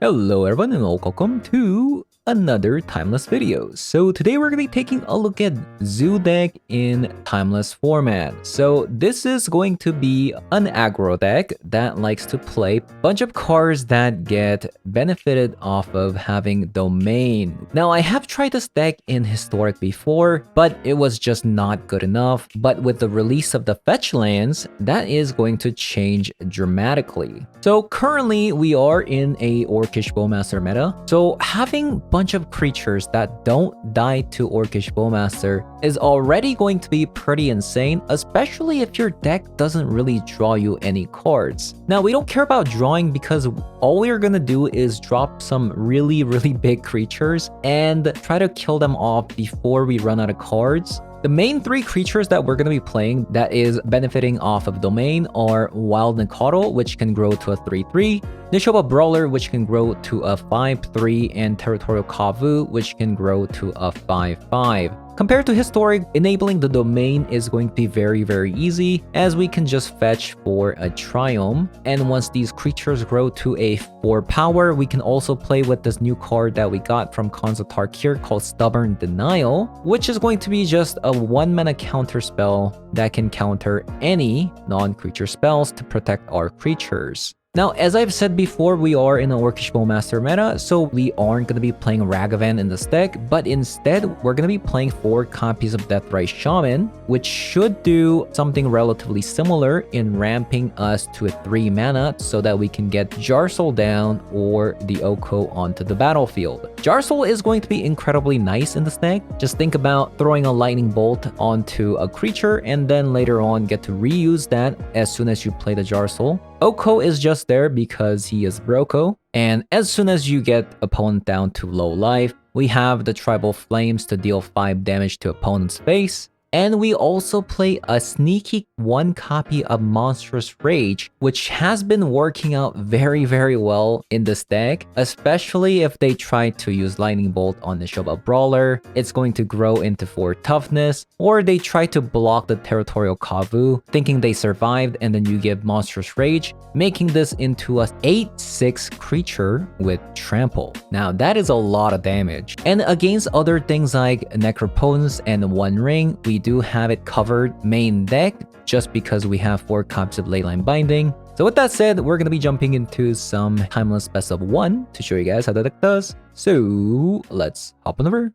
Hello everyone and welcome to another Timeless video. So today we're going to be taking a look at Zoo deck in Timeless format. So this is going to be an aggro deck that likes to play a bunch of cards that get benefited off of having Domain. Now I have tried this deck in Historic before, but it was just not good enough. But with the release of the fetch lands, that is going to change dramatically. So currently we are in a Orcish Bowmaster meta. So having bunch of creatures that don't die to Orcish Bowmaster is already going to be pretty insane, especially if your deck doesn't really draw you any cards. Now, we don't care about drawing because all we're gonna do is drop some really big creatures and try to kill them off before we run out of cards. The main three creatures that we're going to be playing that is benefiting off of Domain are Wild Nikotl, which can grow to a 3/3, Nishoba Brawler, which can grow to a 5/3, and Territorial Kavu, which can grow to a 5/5. Compared to Historic, enabling the Domain is going to be very easy, as we can just fetch for a Triumph. And once these creatures grow to a 4 power, we can also play with this new card that we got from Khans Tarkir called Stubborn Denial, which is going to be just a 1-mana counter spell that can counter any non-creature spells to protect our creatures. Now, as I've said before, we are in an Orcish Bowmaster meta, so we aren't going to be playing Ragavan in this deck, but instead, we're going to be playing 4 copies of Deathrite Shaman, which should do something relatively similar in ramping us to a 3 mana so that we can get Jarsoul down or the Oko onto the battlefield. Jarsoul is going to be incredibly nice in this deck. Just think about throwing a lightning bolt onto a creature and then later on get to reuse that as soon as you play the Jarsoul. Oko is just there because he is Broco, and as soon as you get opponent down to low life, we have the Tribal Flames to deal 5 damage to opponent's face. And we also play a sneaky 1 copy of Monstrous Rage, which has been working out very well in this deck, especially if they try to use Lightning Bolt on the Nishoba Brawler. It's going to grow into 4 toughness, or they try to block the Territorial Kavu, thinking they survived, and then you give Monstrous Rage, making this into a 8/6 creature with Trample. Now that is a lot of damage. And against other things like Necropotence and One Ring, we do have it covered main deck just because we have 4 copies of Leyline Binding. So with that said, we're going to be jumping into some Timeless Best of 1 to show you guys how the deck does. So let's hop on over.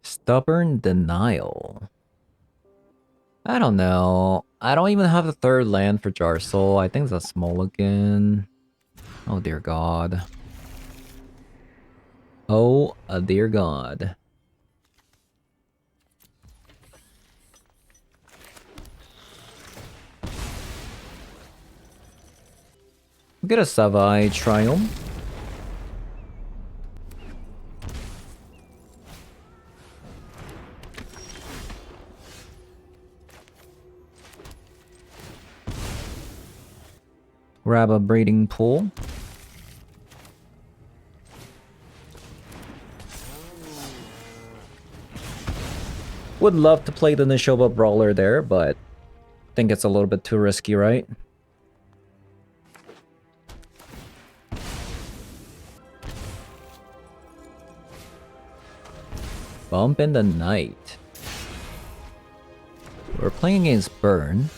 Stubborn Denial. I don't know. I don't even have the 3rd land for Jarsoul. I think it's a Smoligan. Oh dear god. Oh dear god. Get a Savai Triumph. Grab a Breeding Pool. Would love to play the Nishoba Brawler there, but I think it's a little bit too risky, right? Bump in the Night. We're playing against Burn.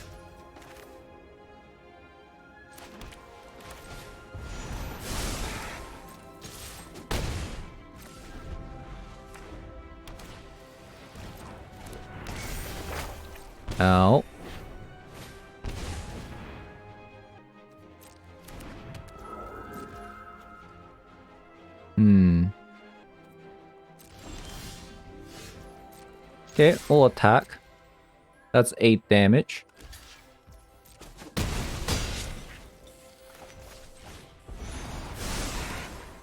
Ow. Okay, we'll attack. That's 8 damage.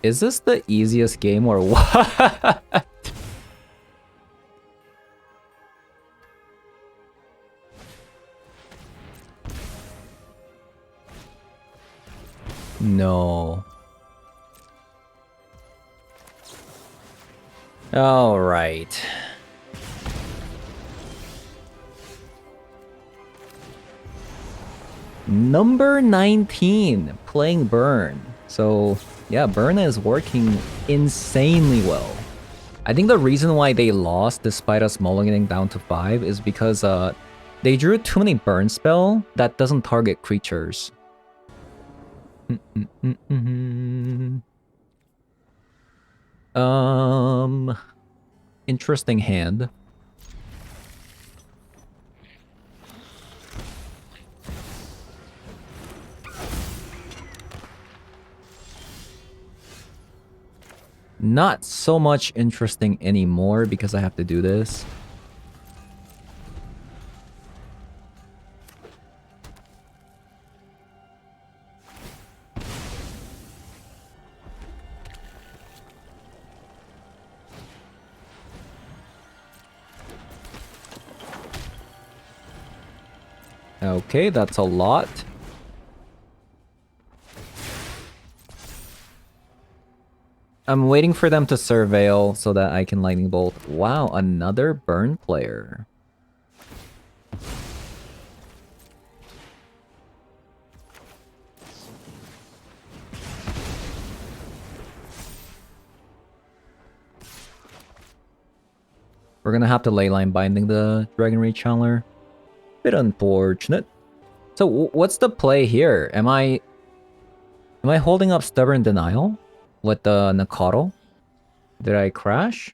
Is this the easiest game or what? No. All right. Number 19, playing Burn. So yeah, burn is working insanely well. I think the reason why they lost despite us mulliganing down to 5 is because they drew too many burn spell that doesn't target creatures. Interesting hand. Not so much interesting anymore because I have to do this. Okay, that's a lot. I'm waiting for them to surveil so that I can lightning bolt. Wow, another burn player. We're gonna have to leyline binding the Dragon Rage Channeler. Bit unfortunate. So what's the play here? Am I holding up Stubborn Denial with the Nakaro? Did I crash?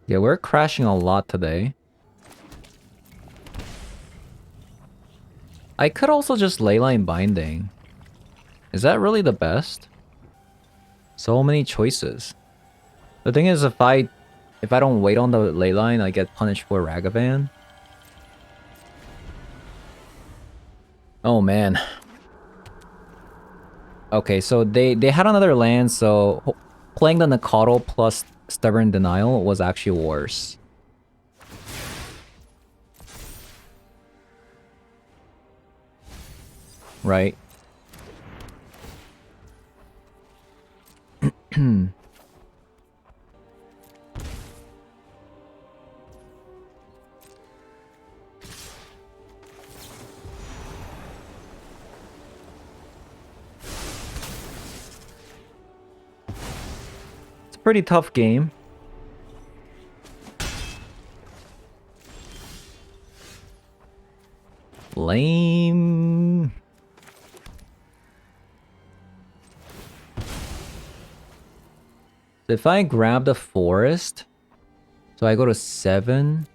Yeah, we're crashing a lot today. I could also just leyline binding. Is that really the best? So many choices. The thing is, if I don't wait on the leyline, I get punished for Ragavan. Oh man. Okay, so they had another land, so playing the Nakaro plus Stubborn Denial was actually worse. Right? It's a pretty tough game. Lame. If I grab the forest, so I go to 7.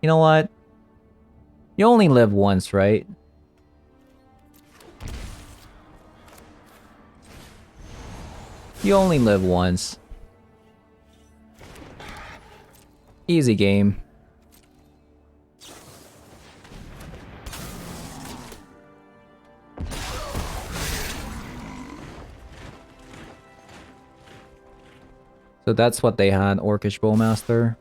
You know what? You only live once, right? You only live once. Easy game. So that's what they had, Orcish Bowmaster.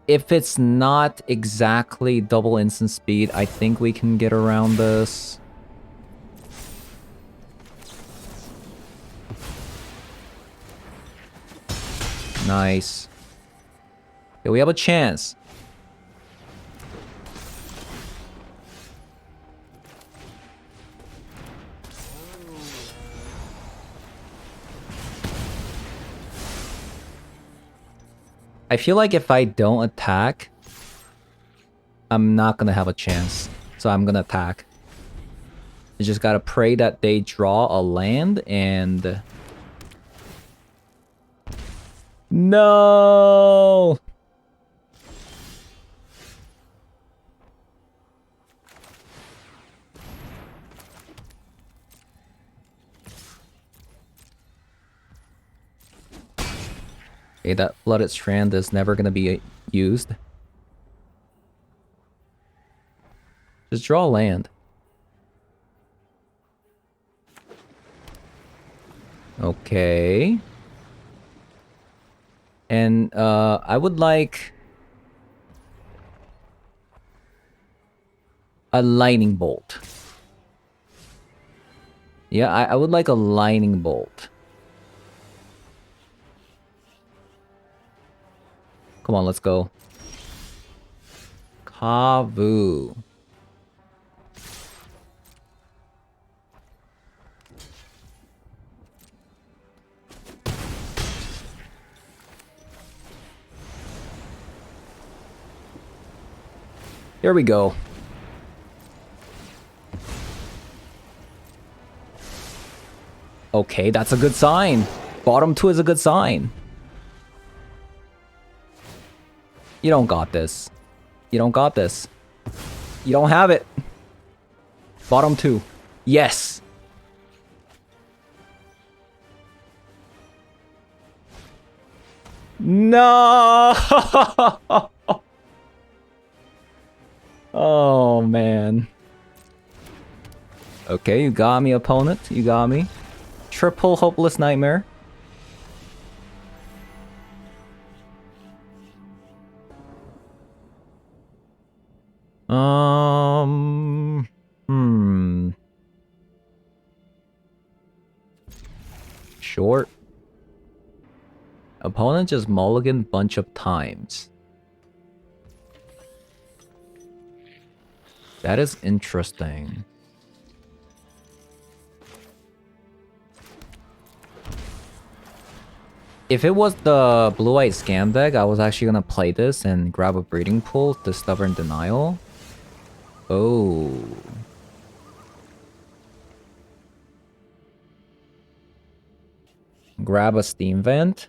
If it's not exactly double instant speed, I think we can get around this. Nice. Yeah, we have a chance. I feel like if I don't attack, I'm not gonna have a chance. So I'm gonna attack. You just gotta pray that they draw a land and... No! Okay, that Flooded Strand is never gonna be used. Just draw land. Okay. And I would like a lightning bolt. Yeah, I would like a lightning bolt. Come on, let's go. Kavu. Here we go. Okay, that's a good sign. Bottom 2 is a good sign. You don't got this. You don't got this. You don't have it. Bottom 2. Yes. No. Oh, man. Okay, you got me, opponent. You got me. Triple Hopeless Nightmare. Short. Opponent just mulligan bunch of times. That is interesting. If it was the blue-white scam deck, I was actually gonna play this and grab a breeding pool to Stubborn Denial. Oh. Grab a Steam Vent.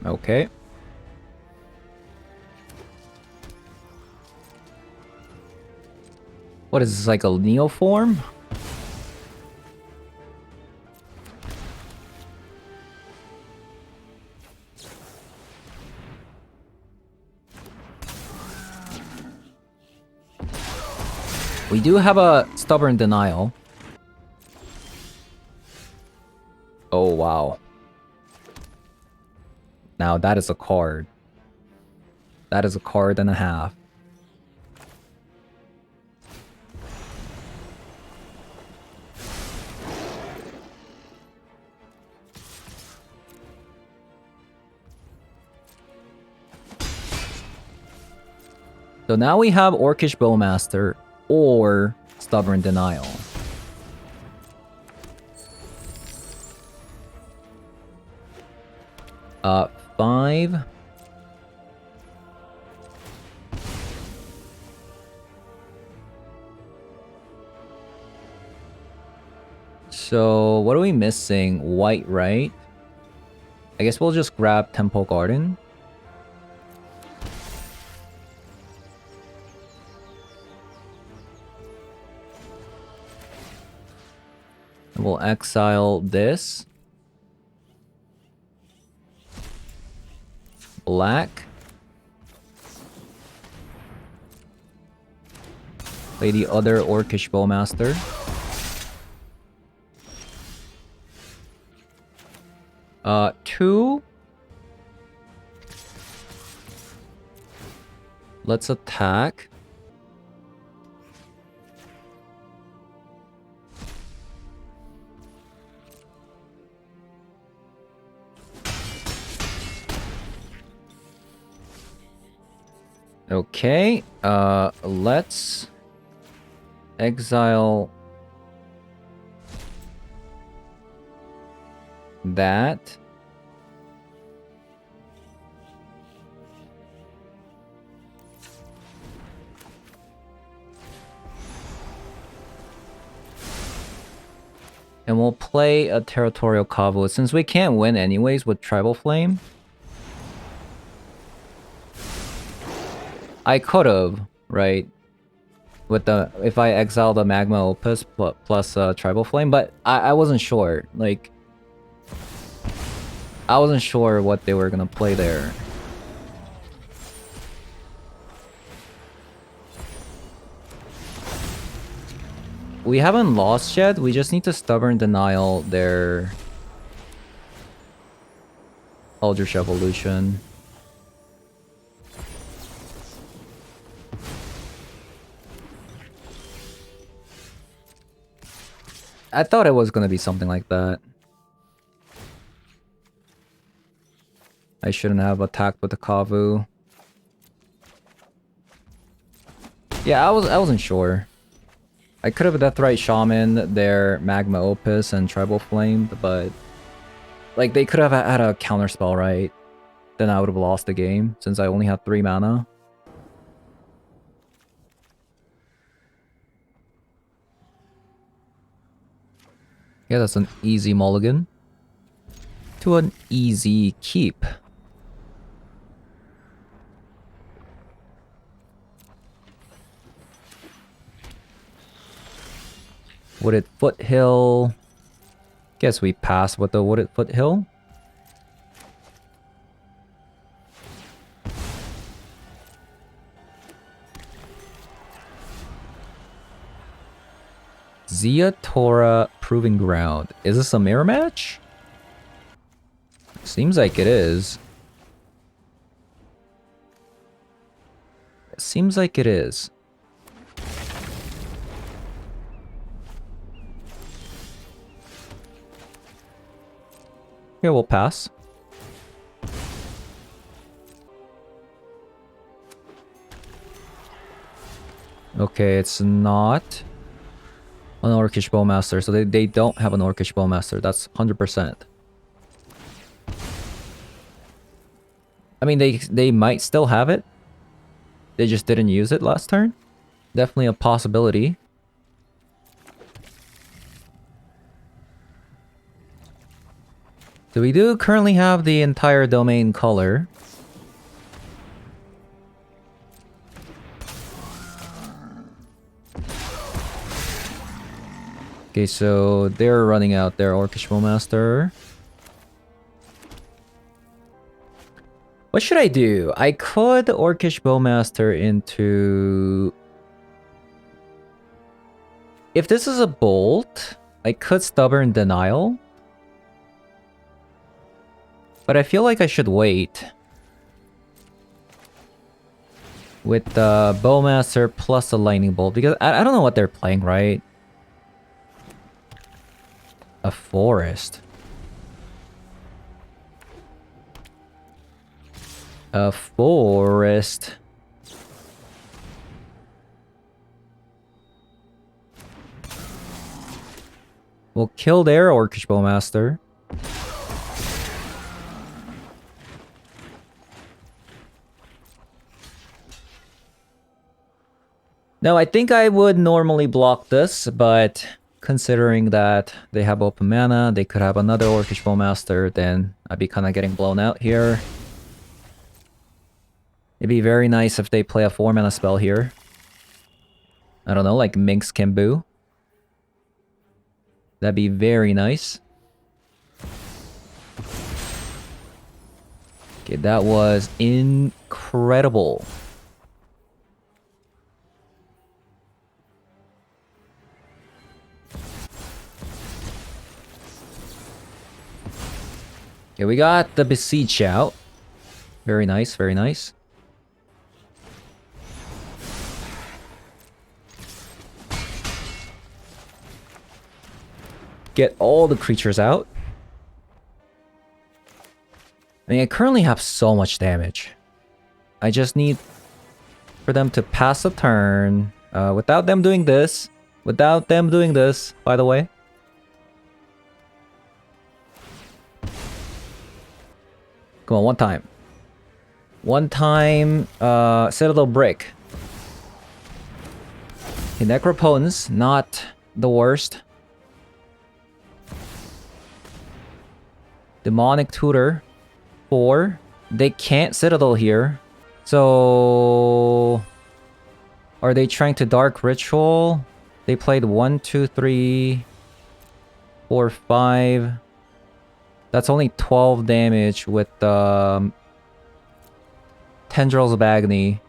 Okay. What is this, like a Neoform? We do have a Stubborn Denial. Oh, wow. Now that is a card. That is a card and a half. So now we have Orcish Bowmaster or Stubborn Denial. Five. So what are we missing? White, right? I guess we'll just grab Temple Garden. We'll exile this. Black. Play the other Orcish Bowmaster. Two. Let's attack. Okay, let's exile that. And we'll play a Territorial Kavu since we can't win anyways with Tribal Flame. I could have, right? With the if I exile the Magma Opus plus Tribal Flame, but I wasn't sure. Like, I wasn't sure what they were gonna play there. We haven't lost yet. We just need to Stubborn Denial their Eldritch Evolution. I thought it was gonna be something like that. I shouldn't have attacked with the Kavu. Yeah, I wasn't sure. I could have Deathrite Shaman, their Magma Opus, and Tribal Flame, but like they could have had a counterspell, right? then I would have lost the game since I only had 3 mana. Yeah, that's an easy mulligan to an easy keep. Wooded Foothill. Guess we pass with the Wooded Foothill. Zia Tora Proving Ground. Is this a mirror match? Seems like it is. It seems like it is. Here, we'll pass. Okay, it's not an Orcish Bowmaster, so they don't have an Orcish Bowmaster. That's 100%. I mean, they might still have it. They just didn't use it last turn. Definitely a possibility. So we do currently have the entire domain color. Okay, so they're running out their Orcish Bowmaster. What should I do? I could Orcish Bowmaster into... If this is a Bolt, I could Stubborn Denial. But I feel like I should wait. With the Bowmaster plus the Lightning Bolt. Because I don't know what they're playing, right? A Forest. A Forest. We'll kill their Orcish Bowmaster. Now, I think I would normally block this, but considering that they have open mana, they could have another Orcish Bowmaster, then I'd be kind of getting blown out here. It'd be very nice if they play a 4-mana spell here. I don't know, like Minx Kimbu. That'd be very nice. Okay, that was incredible. Okay, we got the Beseech out. Very nice, very nice. Get all the creatures out. I mean, I currently have so much damage. I just need for them to pass a turn without them doing this. Without them doing this, by the way. Come on, one time. One time, Citadel Brick. Okay, Necropotence, not the worst. Demonic Tutor, 4. They can't Citadel here. So... Are they trying to Dark Ritual? They played 1, 2, 3, 4, 5... That's only 12 damage with Tendrils of Agony.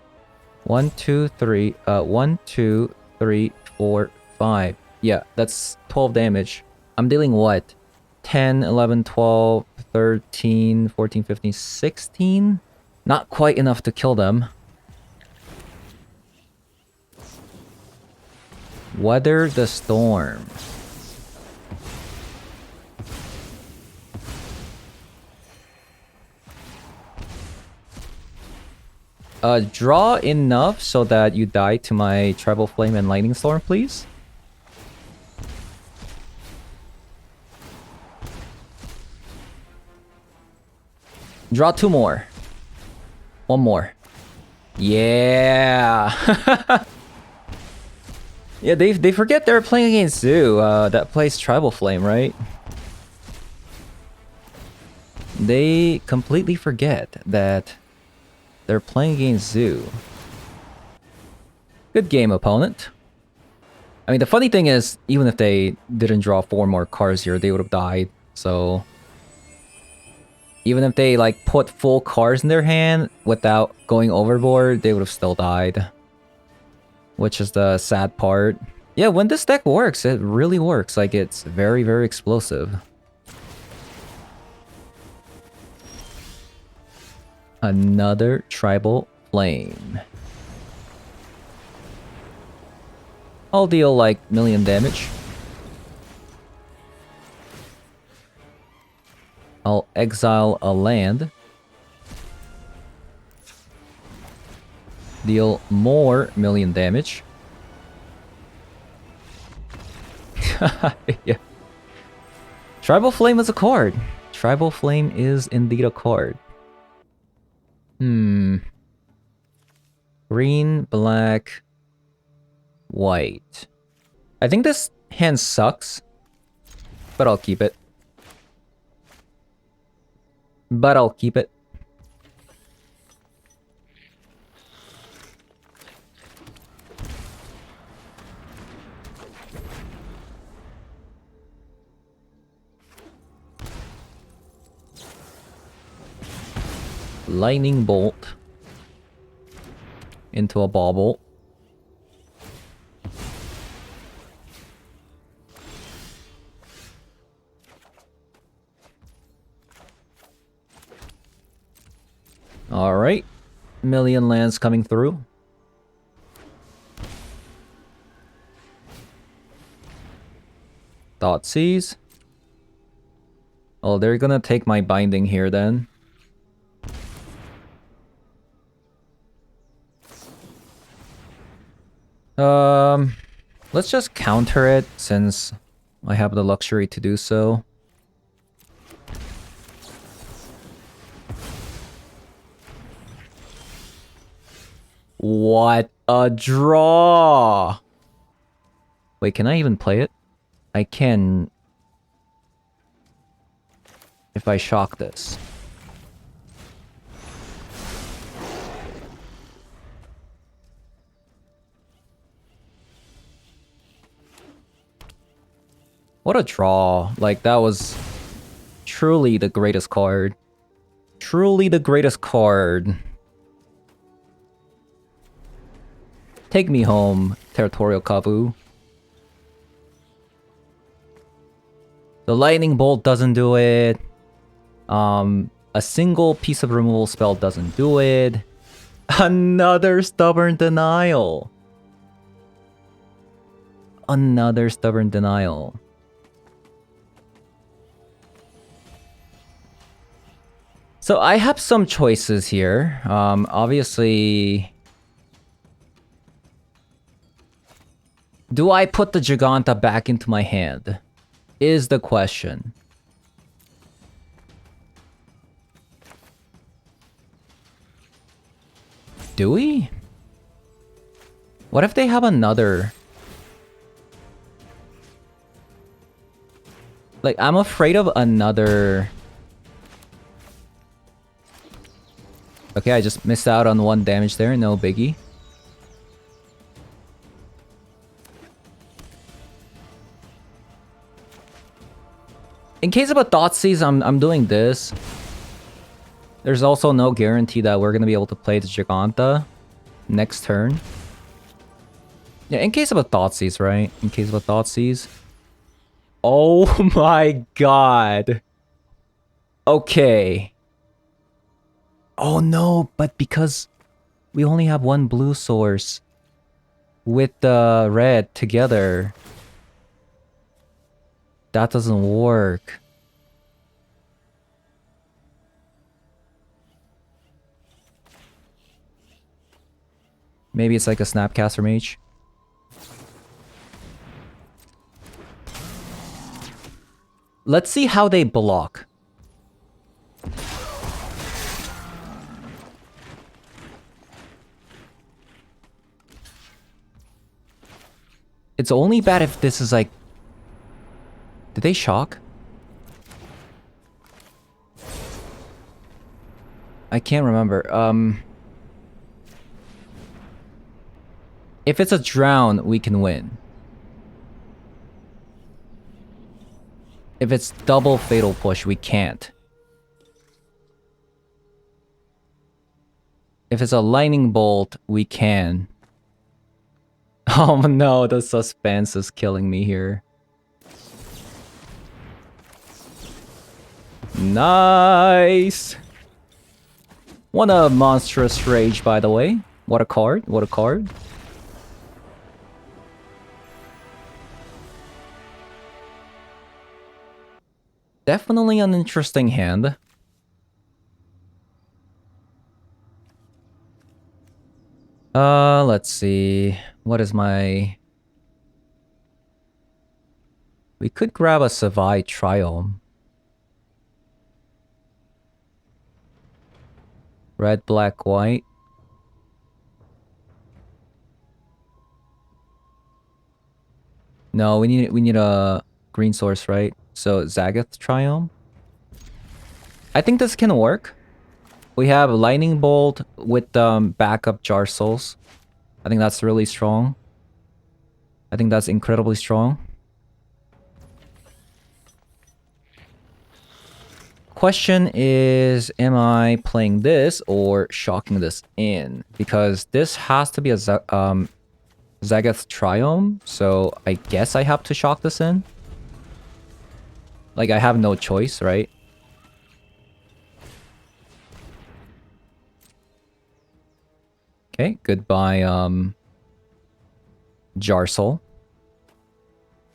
1, 2, 3, 1, 2, 3, 4, 5. Yeah, that's 12 damage. I'm dealing what? 10, 11, 12, 13, 14, 15, 16? Not quite enough to kill them. Weather the Storm. Draw enough so that you die to my Tribal Flame and Lightning Storm, please. Draw 2 more. One more. Yeah. Yeah, they forget they're playing against Zoo. That plays Tribal Flame, right? They completely forget that they're playing against Zoo. Good game, opponent. I mean, the funny thing is, even if they didn't draw 4 more cards here, they would have died. So, even if they like put full cards in their hand without going overboard, they would have still died. Which is the sad part. Yeah, when this deck works, it really works. Like, it's very, very explosive. Another Tribal Flame. I'll deal like million damage. I'll exile a land. Deal more million damage. Yeah. Tribal Flame is a card. Tribal Flame is indeed a card. Green, black, white. I think this hand sucks, but I'll keep it. Lightning Bolt into a bauble. Alright. Million lands coming through. Thoughtseize. Oh, they're gonna take my binding here then. Let's just counter it since I have the luxury to do so. What a draw! Wait, can I even play it? I can... if I shock this. What a draw. Like, that was truly the greatest card. Truly the greatest card. Take me home, Territorial Kavu. The Lightning Bolt doesn't do it. A single piece of removal spell doesn't do it. Another Stubborn Denial. Another Stubborn Denial. So I have some choices here. Obviously... do I put the Giganta back into my hand? Is the question. Do we? What if they have another... like, I'm afraid of another... okay, I just missed out on 1 damage there, no biggie. In case of a Thoughtseize, I'm doing this. There's also no guarantee that we're gonna be able to play the Giganta next turn. Yeah, in case of a Thoughtseize, right? In case of a Thoughtseize. Oh my god. Okay. Oh no, but because we only have 1 blue source with the red together, that doesn't work. Maybe it's like a Snapcaster Mage. Let's see how they block. It's only bad if this is like... Did they shock? I can't remember. If it's a drown, we can win. If it's double fatal push, we can't. If it's a lightning bolt, we can. Oh no, the suspense is killing me here. Nice! What a monstrous rage, by the way. What a card, what a card. Definitely an interesting hand. Let's see. What is my... We could grab a Savai Triome. Red, black, white. No, we need a green source, right? So Zagoth Triome. I think this can work. We have Lightning Bolt with backup Jar Souls. I think that's really strong. I think that's incredibly strong. Question is, am I playing this or shocking this in? Because this has to be a Zagoth Triome, so I guess I have to shock this in. Like, I have no choice, right? Okay, goodbye, Jarsoul.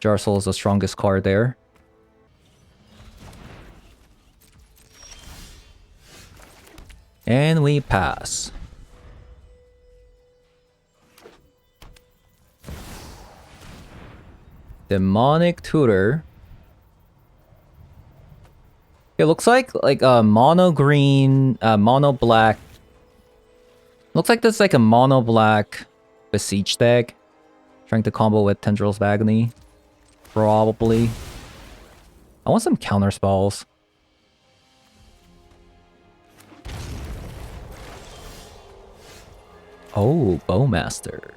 Jarsoul is the strongest card there. And we pass. Demonic Tutor. It looks like a mono green, mono black. Looks like this is like a mono black Besiege deck. Trying to combo with Tendrils of Agony. Probably. I want some counter spells. Oh, Bowmaster.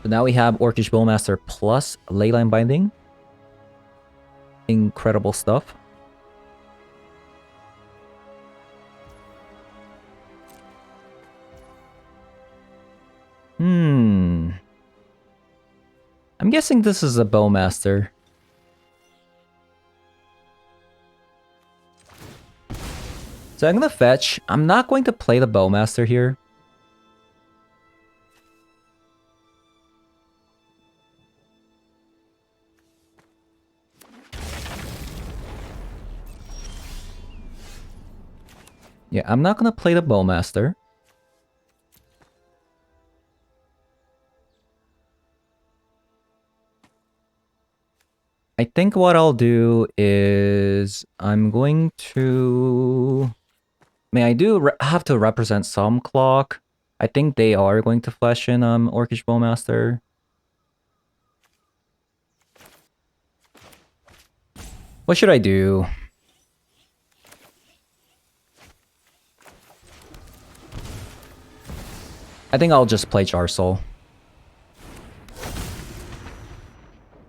So now we have Orcish Bowmaster plus Leyline Binding. Incredible stuff. I'm guessing this is a Bowmaster. So I'm gonna fetch. I'm not going to play the Bowmaster here. Yeah, I'm not gonna play the Bowmaster. I think what I'll do is I'm going to... I mean, I do have to represent some clock. I think they are going to flash in Orcish Bowmaster. What should I do? I think I'll just play Jarsoul.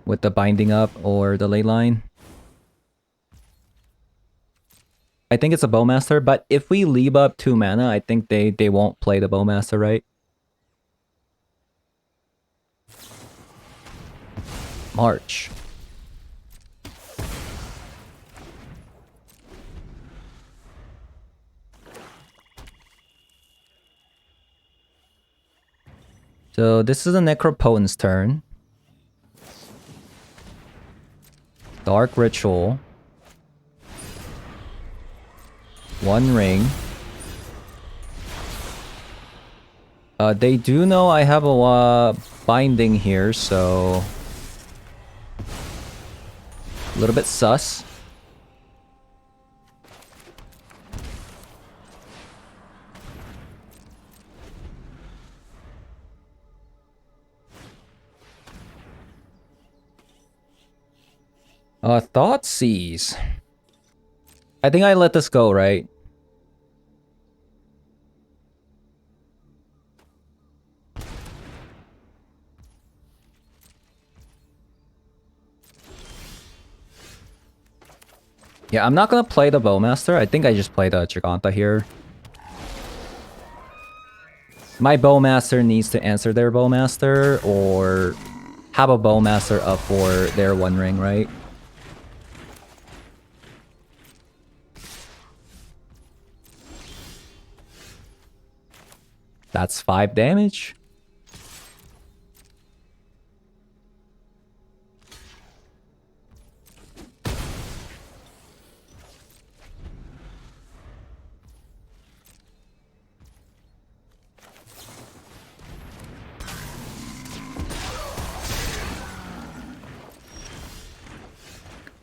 With the binding up or the ley line. I think it's a Bowmaster, but if we leave up 2 mana, I think they won't play the Bowmaster, right? March. So this is a Necropotent's turn. Dark Ritual. 1 ring. They do know I have a binding here, so... a little bit sus. Thoughtseize. I think I let this go, right? Yeah, I'm not gonna play the Bowmaster. I think I just play the Giganta here. My Bowmaster needs to answer their Bowmaster or have a Bowmaster up for their One Ring, right? That's 5 damage.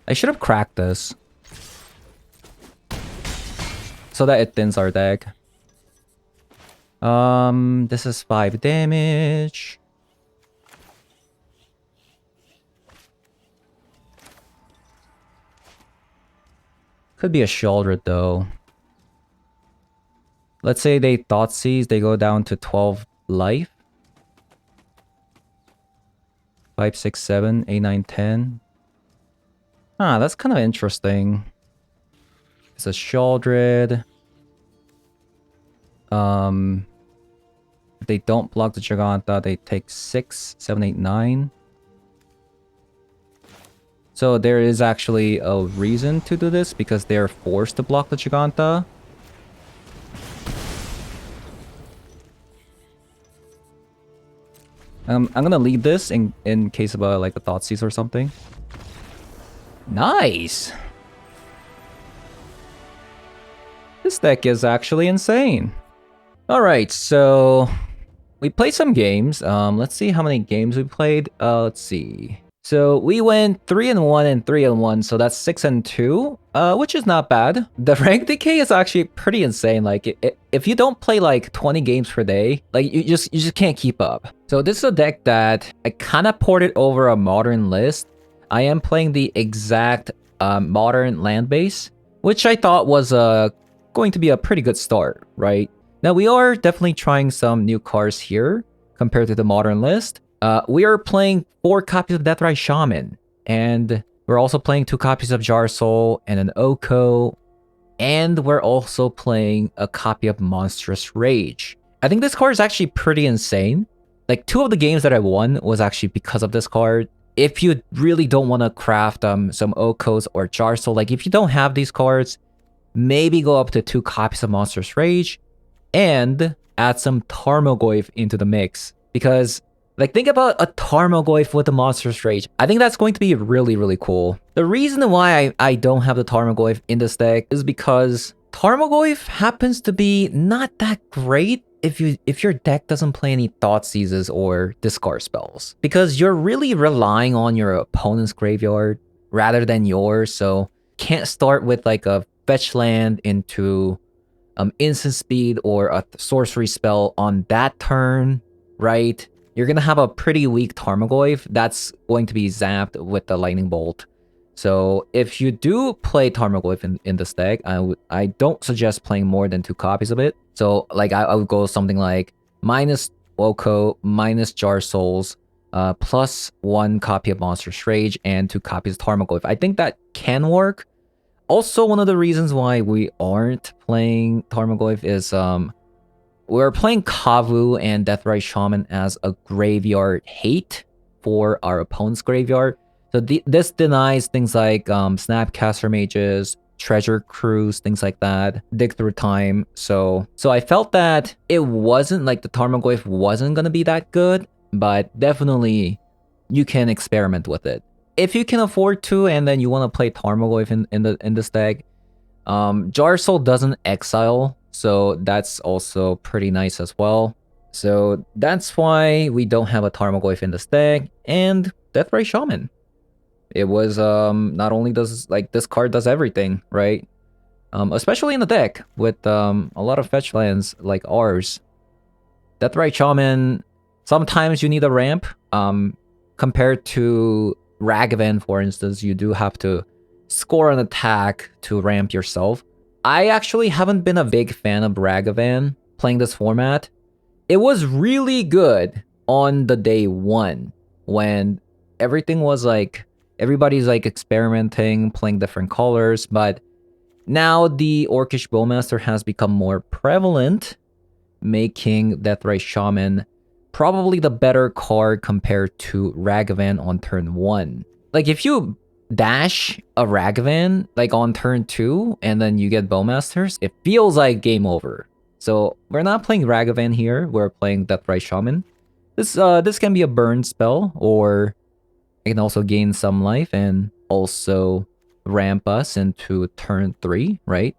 I should have cracked this so that it thins our deck. This is 5 damage. Could be a Shieldred though. Let's say they Thoughtseize, they go down to 12 life. 5, 6, 7, 8, 9, 10. Ah, that's kind of interesting. It's a Shieldred. If they don't block the Giganta, they take 6, 7, 8, 9. So there is actually a reason to do this because they are forced to block the Giganta. I'm gonna leave this in case of like a Thoughtseize or something. Nice! This deck is actually insane. Alright, so we played some games. Let's see how many games we played. Let's see. So we went 3-1 and 3-1, so that's 6-2, which is not bad. The rank decay is actually pretty insane. Like, if you don't play like 20 games per day, like you just can't keep up. So this is a deck that I kind of ported over a modern list. I am playing the exact modern land base, which I thought was going to be a pretty good start, right? Now we are definitely trying some new cards here compared to the modern list. We are playing 4 copies of Deathrite Shaman, and we're also playing 2 copies of Jar Soul and an Oko, and we're also playing a copy of Monstrous Rage. I think this card is actually pretty insane. Like 2 of the games that I won was actually because of this card. If you really don't want to craft some Okos or Jar Soul, like if you don't have these cards, maybe go up to 2 copies of Monstrous Rage and add some Tarmogoyf into the mix, because like, think about a Tarmogoyf with a Monstrous Rage. I think that's going to be really, really cool. The reason why I don't have the Tarmogoyf in this deck is because Tarmogoyf happens to be not that great if your deck doesn't play any Thoughtseizes or discard spells. Because you're really relying on your opponent's graveyard rather than yours, so can't start with like a fetch land into instant speed or a sorcery spell on that turn, right? You're going to have a pretty weak Tarmogoyf that's going to be zapped with the Lightning Bolt. So if you do play Tarmogoyf in this deck, I don't suggest playing more than 2 copies of it. So like I would go something like minus Oko, minus Jar Souls, plus 1 copy of Monstrous Rage, and 2 copies of Tarmogoyf. I think that can work. Also, one of the reasons why we aren't playing Tarmogoyf is we're playing Kavu and Deathrite Shaman as a graveyard hate for our opponent's graveyard. So this denies things like Snapcaster Mages, Treasure Cruise, things like that, Dig Through Time. So I felt that it wasn't like the Tarmogoyf wasn't going to be that good, but definitely you can experiment with it. If you can afford to and then you want to play Tarmogoyf in this deck, Jar Soul doesn't exile, so that's also pretty nice as well. So that's why we don't have a Tarmogoyf in this deck, and Deathrite Shaman. It was not only does like this card does everything, right? Especially in the deck with a lot of fetch lands like ours. Deathrite Shaman, sometimes you need a ramp compared to Ragavan, for instance, you do have to score an attack to ramp yourself. I actually haven't been a big fan of Ragavan playing this format. It was really good on the day one when everything was like, everybody's like experimenting, playing different colors, but now the Orcish Bowmaster has become more prevalent, making Deathray Shaman probably the better card compared to Ragavan on turn 1. Like if you dash a Ragavan like on turn 2 and then you get Bowmasters, it feels like game over. So we're not playing Ragavan here, we're playing Deathray Shaman. This can be a burn spell, or it can also gain some life and also ramp us into turn 3, right?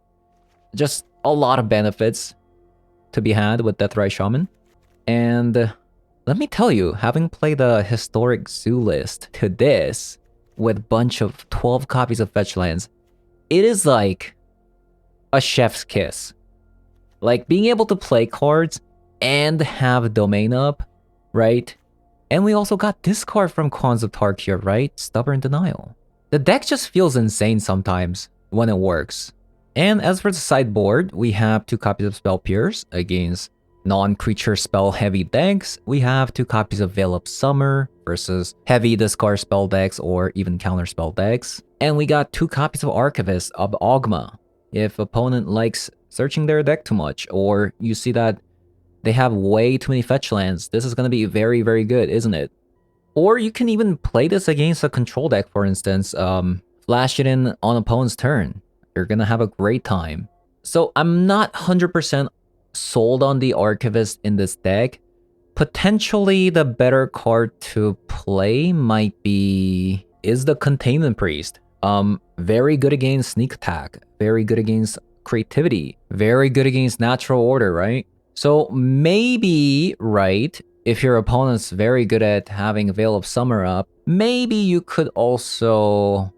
Just a lot of benefits to be had with Deathray Shaman. And let me tell you, having played a historic zoo list to this with a bunch of 12 copies of fetch lands, it is like a chef's kiss. Like being able to play cards and have domain up, right? And we also got this card from Khans of Tarkir, right? Stubborn Denial. The deck just feels insane sometimes when it works. And as for the sideboard, we have 2 copies of Spell Pierce against non-creature spell heavy decks. We have 2 copies of Veil of Summer versus heavy discard spell decks or even counter spell decks. And we got 2 copies of Archivist of Ogma. If opponent likes searching their deck too much, or you see that they have way too many fetch lands, this is going to be very, very good, isn't it? Or you can even play this against a control deck, for instance. Flash it in on opponent's turn. You're going to have a great time. So I'm not 100% sold on the Archivist in this deck. Potentially the better card to play might be... is the Containment Priest. Very good against Sneak Attack. Very good against Creativity. Very good against Natural Order, right? So maybe, right, if your opponent's very good at having Veil of Summer up, maybe you could also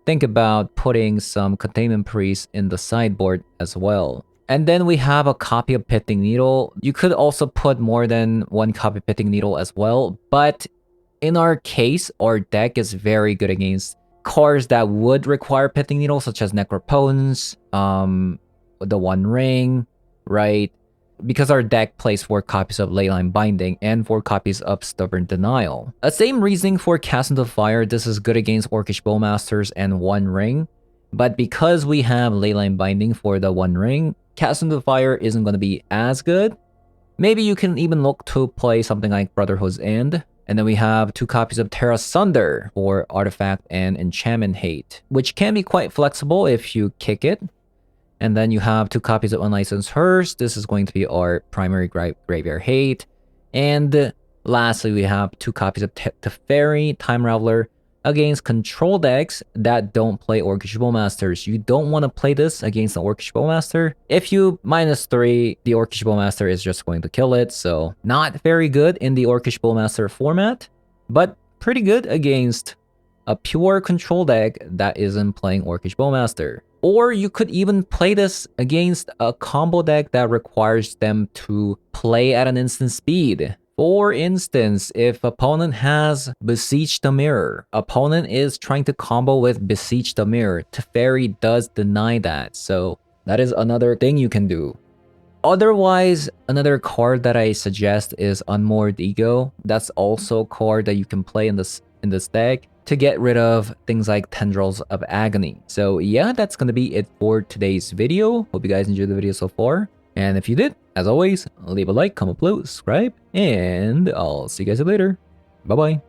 think about putting some Containment Priest in the sideboard as well. And then we have a copy of Pitting Needle. You could also put more than 1 copy of Pitting Needle as well, but in our case, our deck is very good against cards that would require Pitting Needle, such as Necropotence, the One Ring, right? Because our deck plays 4 copies of Leyline Binding and 4 copies of Stubborn Denial. The same reasoning for Cast into Fire. This is good against Orcish Bowmasters and One Ring. But because we have Leyline Binding for the One Ring, Cast into Fire isn't going to be as good. Maybe you can even look to play something like Brotherhood's End. And then we have 2 copies of Terra Sunder for Artifact and Enchantment Hate, which can be quite flexible if you kick it. And then you have 2 copies of Unlicensed Hearse. This is going to be our primary Graveyard Hate. And lastly, we have 2 copies of Teferi, Time Raveler, against control decks that don't play Orcish Bowmasters. You don't want to play this against the Orcish Bowmaster. If you -3, the Orcish Bowmaster is just going to kill it. So not very good in the Orcish Bowmaster format, but pretty good against a pure control deck that isn't playing Orcish Bowmaster. Or you could even play this against a combo deck that requires them to play at an instant speed. For instance, if opponent has Beseech the Mirror, opponent is trying to combo with Beseech the Mirror, Teferi does deny that, so that is another thing you can do. Otherwise, another card that I suggest is Unmoored Ego. That's also a card that you can play in this deck to get rid of things like Tendrils of Agony. So yeah, that's gonna be it for today's video. Hope you guys enjoyed the video so far. And if you did, as always, leave a like, comment below, subscribe, and I'll see you guys later. Bye-bye.